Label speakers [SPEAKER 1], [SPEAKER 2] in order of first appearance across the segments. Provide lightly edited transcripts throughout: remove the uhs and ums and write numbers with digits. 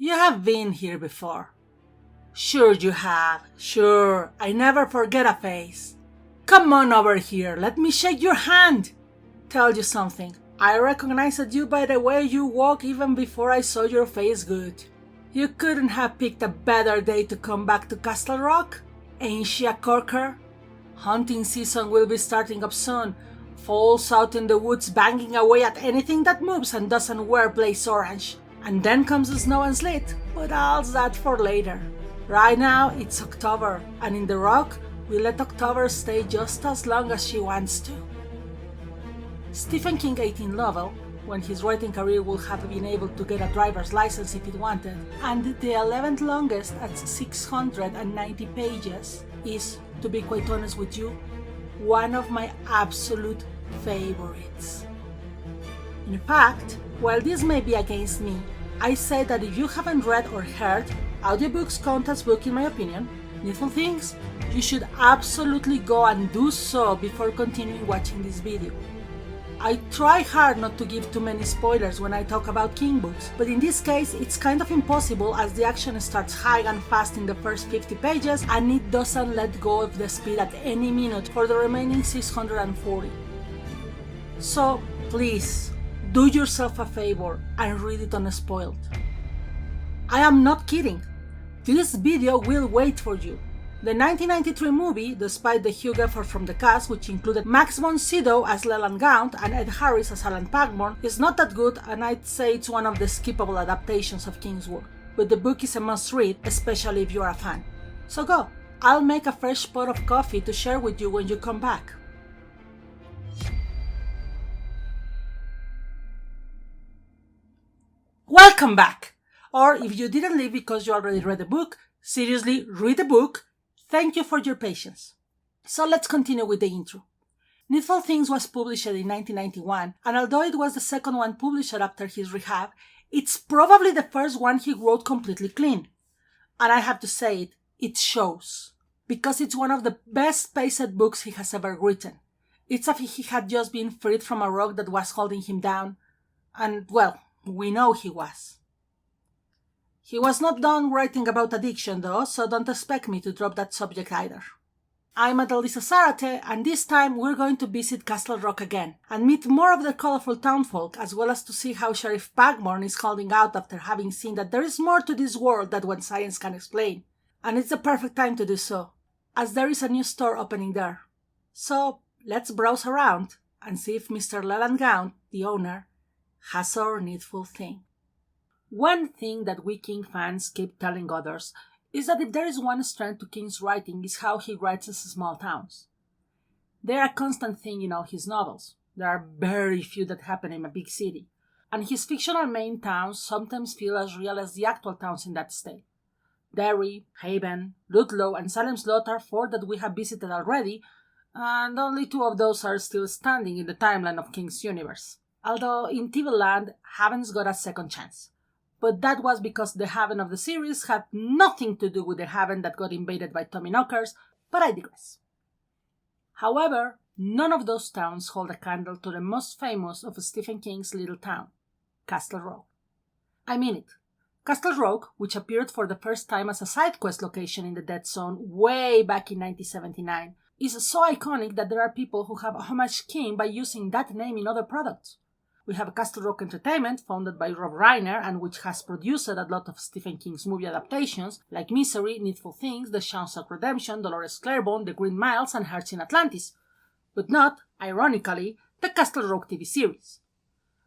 [SPEAKER 1] You have been here before. Sure you have. Sure, I never forget a face. Come on over here, let me shake your hand. Tell you something, I recognized you by the way you walk even before I saw your face good. You couldn't have picked a better day to come back to Castle Rock? Ain't she a corker? Hunting season will be starting up soon. Foals out in the woods banging away at anything that moves and doesn't wear blaze orange. And then comes the snow and sleet, but all's that for later. Right now it's October, and in the Rock, we let October stay just as long as she wants to. Stephen King's 18th novel, when his writing career would have been able to get a driver's license if it wanted, and the 11th longest at 690 pages, is, to be quite honest with you, one of my absolute favorites. In fact, while this may be against me, I say that if you haven't read or heard, audiobooks count as book in my opinion, Needful Things, you should absolutely go and do so before continuing watching this video. I try hard not to give too many spoilers when I talk about King books, but in this case it's kind of impossible as the action starts high and fast in the first 50 pages and it doesn't let go of the speed at any minute for the remaining 640. So please, do yourself a favor and read it unspoiled. I am not kidding. This video will wait for you. The 1993 movie, despite the huge effort from the cast, which included Max von Sydow as Leland Gaunt and Ed Harris as Alan Pangborn, is not that good, and I'd say it's one of the skippable adaptations of King's work. But the book is a must-read, especially if you're a fan. So go, I'll make a fresh pot of coffee to share with you when you come back. Welcome back! Or if you didn't leave because you already read the book, seriously, read the book. Thank you for your patience. So let's continue with the intro. Needful Things was published in 1991, and although it was the second one published after his rehab, it's probably the first one he wrote completely clean. And I have to say it shows. Because it's one of the best paced books he has ever written. It's as if he had just been freed from a rock that was holding him down, and well, we know he was. He was not done writing about addiction though, so don't expect me to drop that subject either. I'm AdalisaZ, and this time we're going to visit Castle Rock again, and meet more of the colourful townfolk, as well as to see how Sheriff Pangborn is holding out after having seen that there is more to this world than what science can explain. And it's the perfect time to do so, as there is a new store opening there. So let's browse around and see if Mr. Leland Gaunt, the owner, has our needful thing. One thing that we King fans keep telling others is that if there is one strength to King's writing is how he writes as small towns. They are a constant thing in all his novels. There are very few that happen in a big city, and his fictional Maine towns sometimes feel as real as the actual towns in that state. Derry, Haven, Ludlow, and Salem Slot are four that we have visited already, and only two of those are still standing in the timeline of King's universe. Although in TV Land, Haven's got a second chance. But that was because the Haven of the series had nothing to do with the Haven that got invaded by Tommyknockers, but I digress. However, none of those towns hold a candle to the most famous of Stephen King's little town, Castle Rock. I mean it. Castle Rock, which appeared for the first time as a side quest location in the Dead Zone way back in 1979, is so iconic that there are people who have homaged King by using that name in other products. We have Castle Rock Entertainment, founded by Rob Reiner, and which has produced a lot of Stephen King's movie adaptations, like Misery, Needful Things, The Shawshank Redemption, Dolores Claiborne, The Green Miles, and Hearts in Atlantis. But not, ironically, the Castle Rock TV series.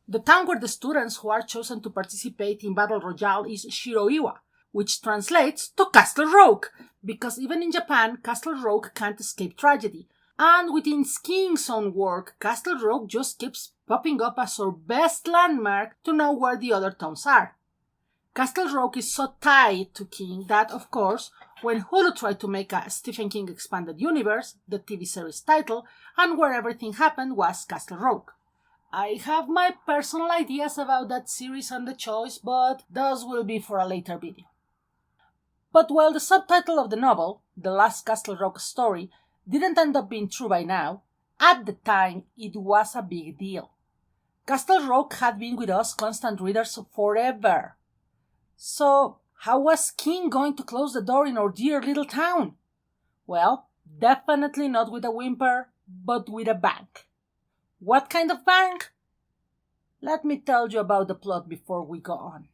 [SPEAKER 1] The town where the students who are chosen to participate in Battle Royale is Shiroiwa, which translates to Castle Rock, because even in Japan, Castle Rock can't escape tragedy. And within King's own work, Castle Rock just keeps popping up as our best landmark to know where the other towns are. Castle Rock is so tied to King that, of course, when Hulu tried to make a Stephen King expanded universe, the TV series title, and where everything happened was Castle Rock. I have my personal ideas about that series and the choice, but those will be for a later video. But while the subtitle of the novel, The Last Castle Rock Story, didn't end up being true by now, at the time it was a big deal. Castle Rock had been with us constant readers forever. So, how was King going to close the door in our dear little town? Well, definitely not with a whimper, but with a bang. What kind of bang? Let me tell you about the plot before we go on.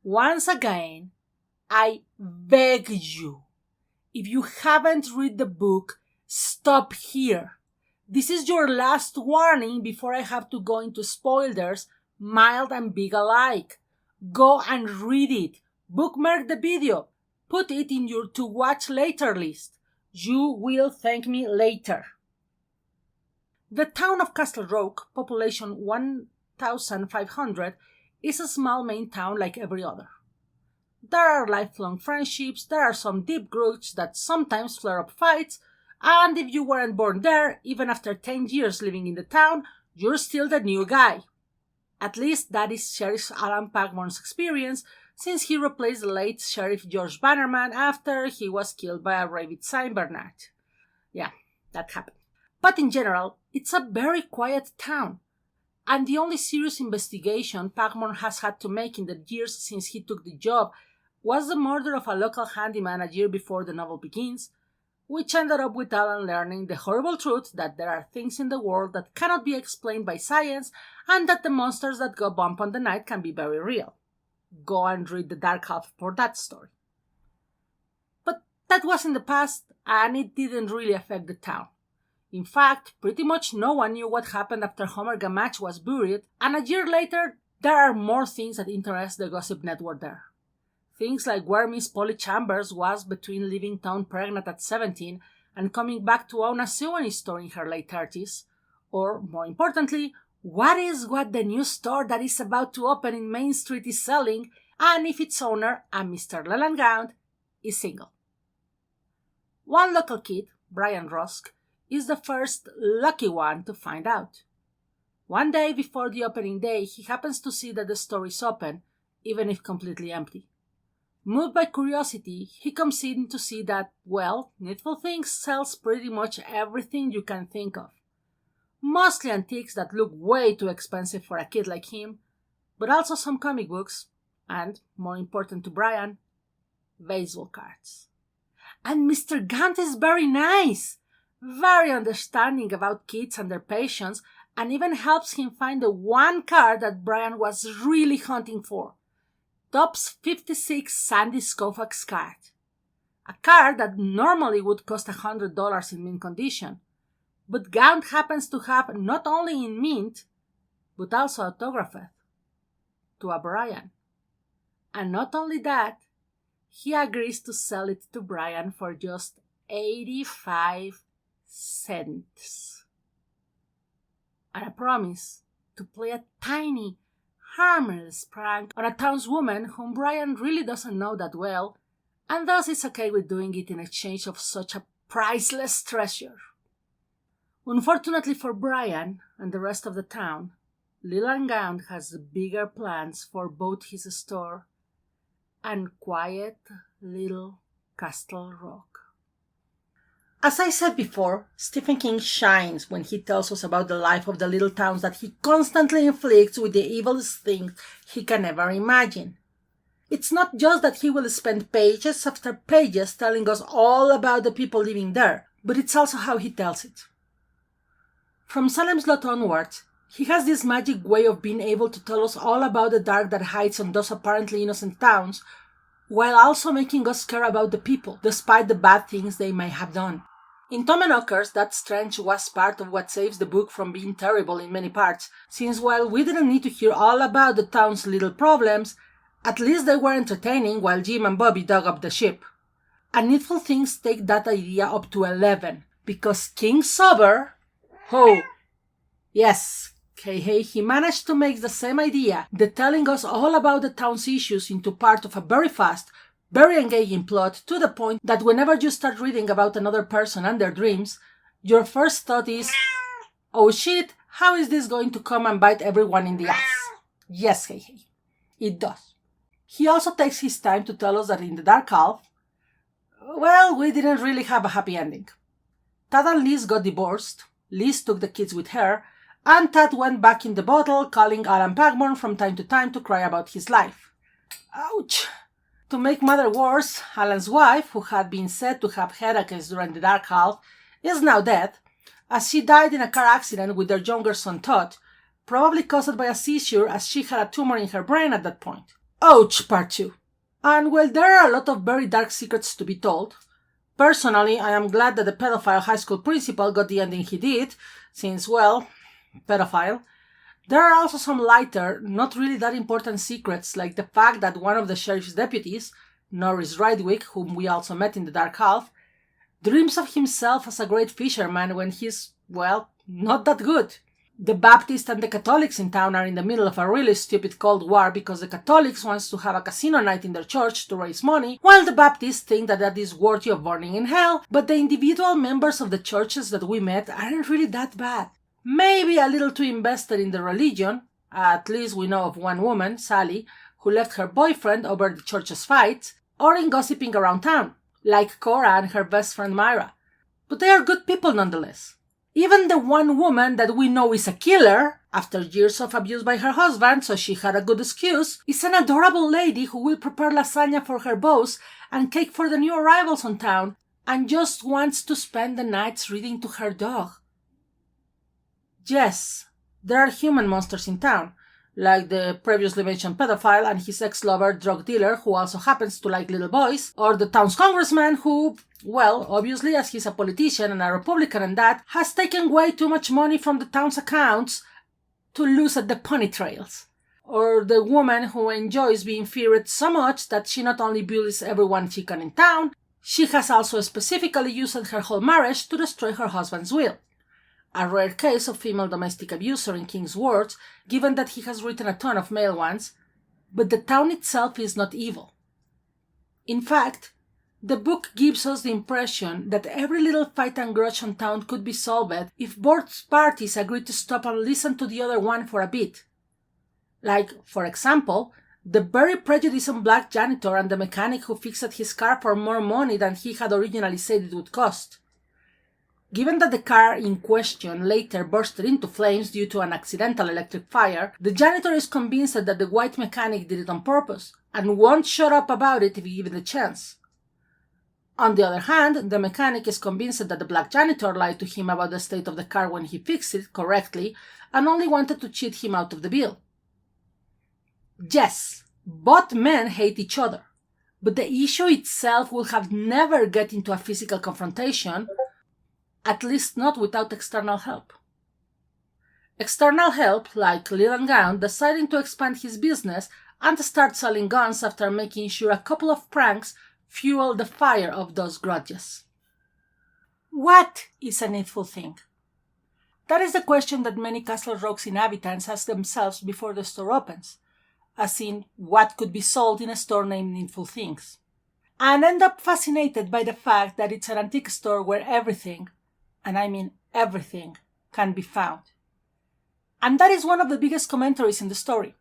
[SPEAKER 1] Once again, I beg you, if you haven't read the book, stop here. This is your last warning before I have to go into spoilers, mild and big alike. Go and read it. Bookmark the video. Put it in your to-watch later list. You will thank me later. The town of Castle Rock, population 1,500, is a small Maine town like every other. There are lifelong friendships, there are some deep grudges that sometimes flare up fights, and if you weren't born there, even after 10 years living in the town, you're still the new guy. At least that is Sheriff Alan Pagmore's experience, since he replaced the late Sheriff George Bannerman after he was killed by a rabid Saint Bernard. Yeah, that happened. But in general, it's a very quiet town, and the only serious investigation Pagmore has had to make in the years since he took the job was the murder of a local handyman a year before the novel begins, which ended up with Alan learning the horrible truth that there are things in the world that cannot be explained by science and that the monsters that go bump on the night can be very real. Go and read The Dark Half for that story. But that was in the past, and it didn't really affect the town. In fact, pretty much no one knew what happened after Homer Gamach was buried, and a year later, there are more things that interest the gossip network there. Things like where Miss Polly Chambers was between leaving town pregnant at 17 and coming back to own a souvenir store in her late 30s, or, more importantly, what the new store that is about to open in Main Street is selling, and if its owner, a Mr. Leland Gaunt, is single. One local kid, Brian Rusk, is the first lucky one to find out. One day before the opening day, he happens to see that the store is open, even if completely empty. Moved by curiosity, he comes in to see that, well, Needful Things sells pretty much everything you can think of. Mostly antiques that look way too expensive for a kid like him, but also some comic books, and, more important to Brian, baseball cards. And Mr. Gaunt is very nice, very understanding about kids and their patience, and even helps him find the one card that Brian was really hunting for. Topps 56 Sandy Koufax card. A card that normally would cost $100 in mint condition, but Gaunt happens to have not only in mint, but also autographed to a Brian. And not only that, he agrees to sell it to Brian for just 85 cents. And a promise to play a tiny, harmless prank on a townswoman whom Brian really doesn't know that well, and thus is okay with doing it in exchange of such a priceless treasure. Unfortunately for Brian and the rest of the town, Leland Gaunt has bigger plans for both his store and quiet little Castle Rock. As I said before, Stephen King shines when he tells us about the life of the little towns that he constantly inflicts with the evilest things he can ever imagine. It's not just that he will spend pages after pages telling us all about the people living there, but it's also how he tells it. From Salem's Lot onwards, he has this magic way of being able to tell us all about the dark that hides on those apparently innocent towns, while also making us care about the people, despite the bad things they may have done. In Tommyknockers, that strength was part of what saves the book from being terrible in many parts, since while we didn't need to hear all about the town's little problems, at least they were entertaining while Jim and Bobby dug up the ship. And Needful Things take that idea up to 11, because King Sober, Hei Hei, he managed to make the same idea, the telling us all about the town's issues, into part of a very fast, very engaging plot, to the point that whenever you start reading about another person and their dreams, your first thought is, oh shit, how is this going to come and bite everyone in the ass? Yes, Hei Hei, it does. He also takes his time to tell us that in The Dark Half, well, we didn't really have a happy ending. Tad and Liz got divorced, Liz took the kids with her, and Tad went back in the bottle, calling Alan Pagmore from time to time to cry about his life. Ouch! To make matters worse, Alan's wife, who had been said to have headaches during the dark half, is now dead, as she died in a car accident with their younger son Todd, probably caused by a seizure as she had a tumor in her brain at that point. Ouch, part 2. And while there are a lot of very dark secrets to be told, personally I am glad that the pedophile high school principal got the ending he did, since, well, pedophile. There are also some lighter, not really that important secrets, like the fact that one of the sheriff's deputies, Norris Ridwick, whom we also met in the dark half, dreams of himself as a great fisherman when he's, well, not that good. The Baptists and the Catholics in town are in the middle of a really stupid Cold War because the Catholics want to have a casino night in their church to raise money, while the Baptists think that is worthy of burning in hell, but the individual members of the churches that we met aren't really that bad. Maybe a little too invested in the religion, at least we know of one woman, Sally, who left her boyfriend over the church's fights, or in gossiping around town, like Cora and her best friend Myra. But they are good people nonetheless. Even the one woman that we know is a killer, after years of abuse by her husband, so she had a good excuse, is an adorable lady who will prepare lasagna for her boss and cake for the new arrivals on town, and just wants to spend the nights reading to her dog. Yes, there are human monsters in town, like the previously mentioned pedophile and his ex-lover drug dealer who also happens to like little boys, or the town's congressman who, well, obviously as he's a politician and a Republican and that, has taken way too much money from the town's accounts to lose at the pony trails. Or the woman who enjoys being feared so much that she not only bullies everyone she can in town, she has also specifically used her whole marriage to destroy her husband's will. A rare case of female domestic abuser in King's words, given that he has written a ton of male ones, but the town itself is not evil. In fact, the book gives us the impression that every little fight and grudge on town could be solved if both parties agreed to stop and listen to the other one for a bit. Like, for example, the very prejudiced black janitor and the mechanic who fixed his car for more money than he had originally said it would cost. Given that the car in question later bursted into flames due to an accidental electric fire, the janitor is convinced that the white mechanic did it on purpose, and won't shut up about it if given the chance. On the other hand, the mechanic is convinced that the black janitor lied to him about the state of the car when he fixed it correctly, and only wanted to cheat him out of the bill. Yes, both men hate each other, but the issue itself will have never get into a physical confrontation, at least not without external help. External help, like Leland Gaunt deciding to expand his business and start selling guns after making sure a couple of pranks fuel the fire of those grudges. What is a needful thing? That is the question that many Castle Rock's inhabitants ask themselves before the store opens, as in what could be sold in a store named Needful Things, and end up fascinated by the fact that it's an antique store where everything, and I mean everything, can be found. And that is one of the biggest commentaries in the story.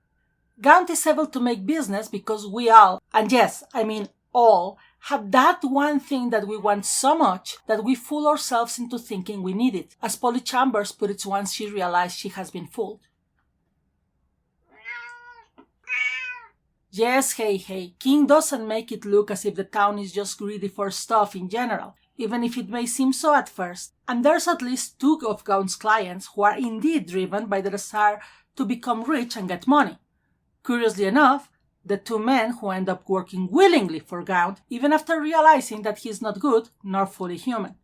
[SPEAKER 1] Gaunt is able to make business because we all, and yes, I mean all, have that one thing that we want so much that we fool ourselves into thinking we need it, as Polly Chambers put it once she realized she has been fooled. Yes, Hei Hei, King doesn't make it look as if the town is just greedy for stuff in general, even if it may seem so at first, and there's at least 2 of Gaunt's clients who are indeed driven by the desire to become rich and get money. Curiously enough, the 2 men who end up working willingly for Gaunt, even after realizing that he's not good nor fully human.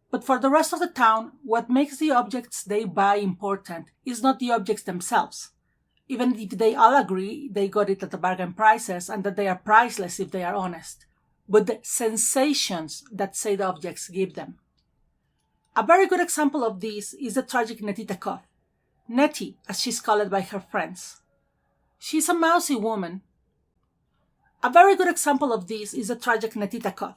[SPEAKER 1] But for the rest of the town, what makes the objects they buy important is not the objects themselves, even if they all agree they got it at the bargain prices and that they are priceless if they are honest, but the sensations that said objects give them. A very good example of this is the tragic Nettie Takov, Nettie as she's called by her friends. She's a mousy woman. A very good example of this is the tragic Nettie Takov.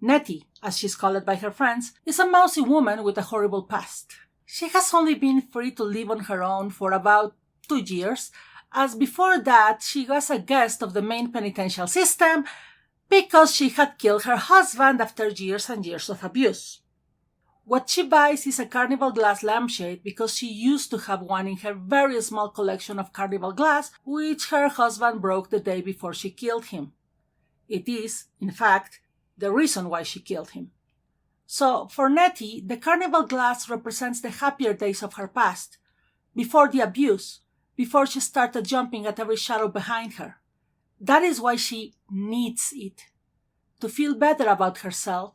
[SPEAKER 1] Nettie, as she's called by her friends, is a mousy woman with a horrible past. She has only been free to live on her own for about 2 years, as before that she was a guest of the Maine penitential system because she had killed her husband after years and years of abuse. What she buys is a carnival glass lampshade because she used to have one in her very small collection of carnival glass, which her husband broke the day before she killed him. It is, in fact, the reason why she killed him. So, for Nettie, the carnival glass represents the happier days of her past, before the abuse, before she started jumping at every shadow behind her. That is why she needs it, to feel better about herself,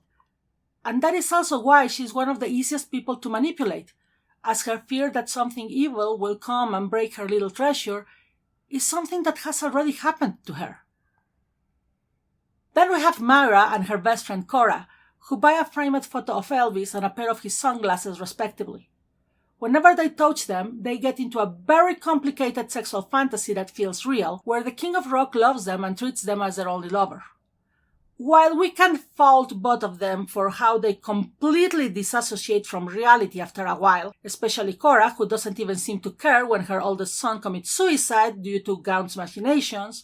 [SPEAKER 1] and that is also why she is one of the easiest people to manipulate, as her fear that something evil will come and break her little treasure is something that has already happened to her. Then we have Myra and her best friend Cora, who buy a framed photo of Elvis and a pair of his sunglasses respectively. Whenever they touch them, they get into a very complicated sexual fantasy that feels real, where the king of rock loves them and treats them as their only lover. While we can fault both of them for how they completely disassociate from reality after a while, especially Cora, who doesn't even seem to care when her oldest son commits suicide due to Gaunt's machinations,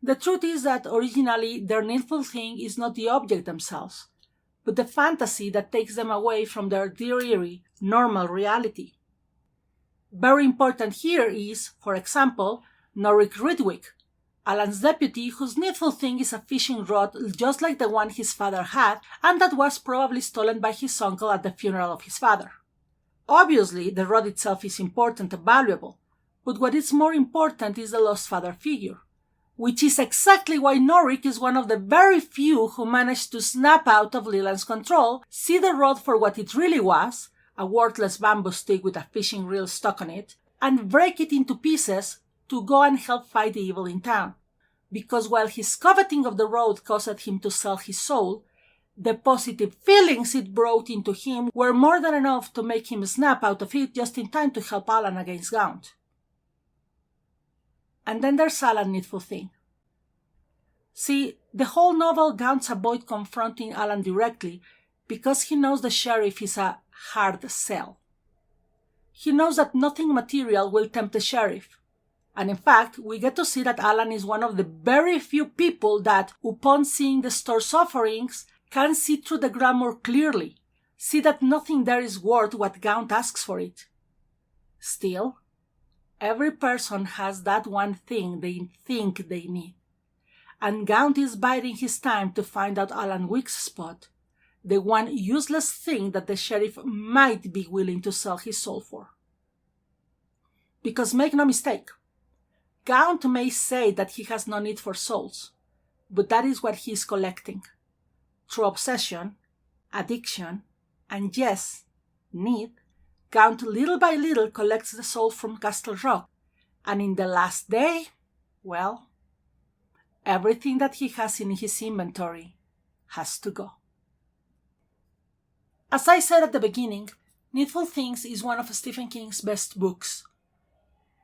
[SPEAKER 1] the truth is that originally their needful thing is not the object themselves, but the fantasy that takes them away from their dreary, normal reality. Very important here is, for example, Norik Ridwick, Alan's deputy whose needful thing is a fishing rod just like the one his father had and that was probably stolen by his uncle at the funeral of his father. Obviously, the rod itself is important and valuable, but what is more important is the lost father figure, which is exactly why Norik is one of the very few who managed to snap out of Leland's control, see the rod for what it really was, a worthless bamboo stick with a fishing reel stuck on it, and break it into pieces to go and help fight the evil in town. Because while his coveting of the rod caused him to sell his soul, the positive feelings it brought into him were more than enough to make him snap out of it just in time to help Alan against Gaunt. And then there's Alan's needful thing. See, the whole novel Gaunt's avoid confronting Alan directly because he knows the sheriff is a hard sell. He knows that nothing material will tempt the sheriff. And in fact, we get to see that Alan is one of the very few people that, upon seeing the store's offerings, can see through the grammar clearly, see that nothing there is worth what Gaunt asks for it. Still, every person has that one thing they think they need. And Gaunt is biding his time to find out Alan's weak spot, the one useless thing that the sheriff might be willing to sell his soul for. Because make no mistake, Gaunt may say that he has no need for souls, but that is what he is collecting. Through obsession, addiction, and yes, need, Gaunt little by little collects the soul from Castle Rock, and in the last day, well, everything that he has in his inventory has to go. As I said at the beginning, Needful Things is one of Stephen King's best books.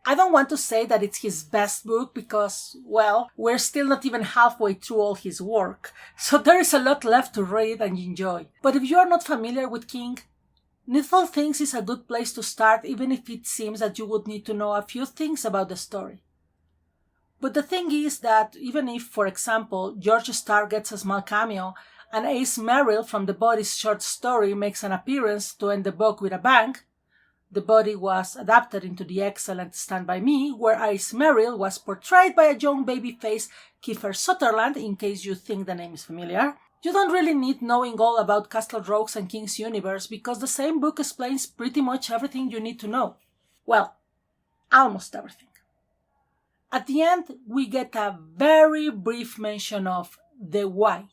[SPEAKER 1] I don't want to say that it's his best book because, well, we're still not even halfway through all his work, so there is a lot left to read and enjoy. But if you are not familiar with King, Needful Things is a good place to start even if it seems that you would need to know a few things about the story. But the thing is that even if, for example, George Starr gets a small cameo and Ace Merrill from The Body's short story makes an appearance to end the book with a bang, The Body was adapted into the excellent Stand By Me, where Ace Merrill was portrayed by a young babyface Kiefer Sutherland, in case you think the name is familiar. You don't really need knowing all about Castle Rock and King's universe because the same book explains pretty much everything you need to know. Well, almost everything. At the end, we get a very brief mention of the why,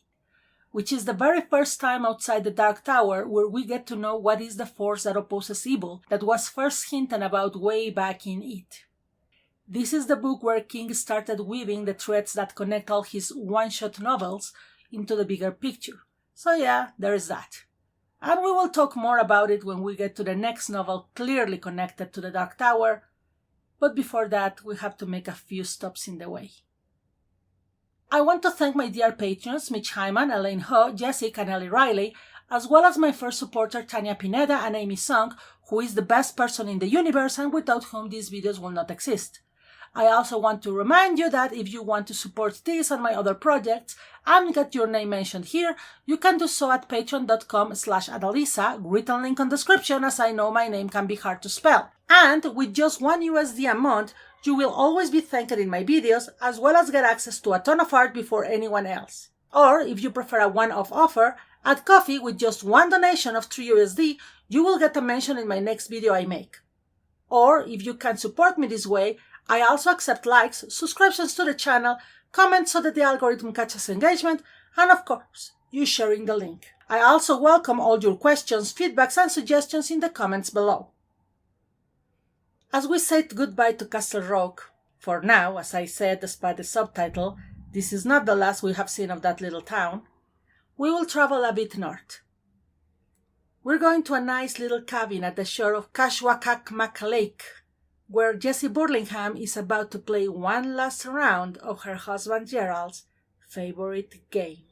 [SPEAKER 1] which is the very first time outside the Dark Tower where we get to know what is the force that opposes evil that was first hinted about way back in It. This is the book where King started weaving the threads that connect all his one-shot novels into the bigger picture. So yeah, there is that. And we will talk more about it when we get to the next novel clearly connected to the Dark Tower, but before that we have to make a few stops in the way. I want to thank my dear patrons Mitch Hyman, Elaine Ho, Jessica and Ellie Riley, as well as my first supporter Tanya Pineda and Amy Sung, who is the best person in the universe and without whom these videos will not exist. I also want to remind you that if you want to support this and my other projects and get your name mentioned here, you can do so at patreon.com/Adalisa, written link on description, as I know my name can be hard to spell. And with just $1 a month, you will always be thanked in my videos, as well as get access to a ton of art before anyone else. Or, if you prefer a one-off offer, at Coffee, with just one donation of $3, you will get a mention in my next video I make. Or, if you can support me this way, I also accept likes, subscriptions to the channel, comments so that the algorithm catches engagement, and of course, you sharing the link. I also welcome all your questions, feedbacks, and suggestions in the comments below. As we said goodbye to Castle Rock, for now, as I said despite the subtitle, this is not the last we have seen of that little town, we will travel a bit north. We're going to a nice little cabin at the shore of Kashwakakmak Lake, where Jessie Burlingham is about to play one last round of her husband Gerald's favorite game.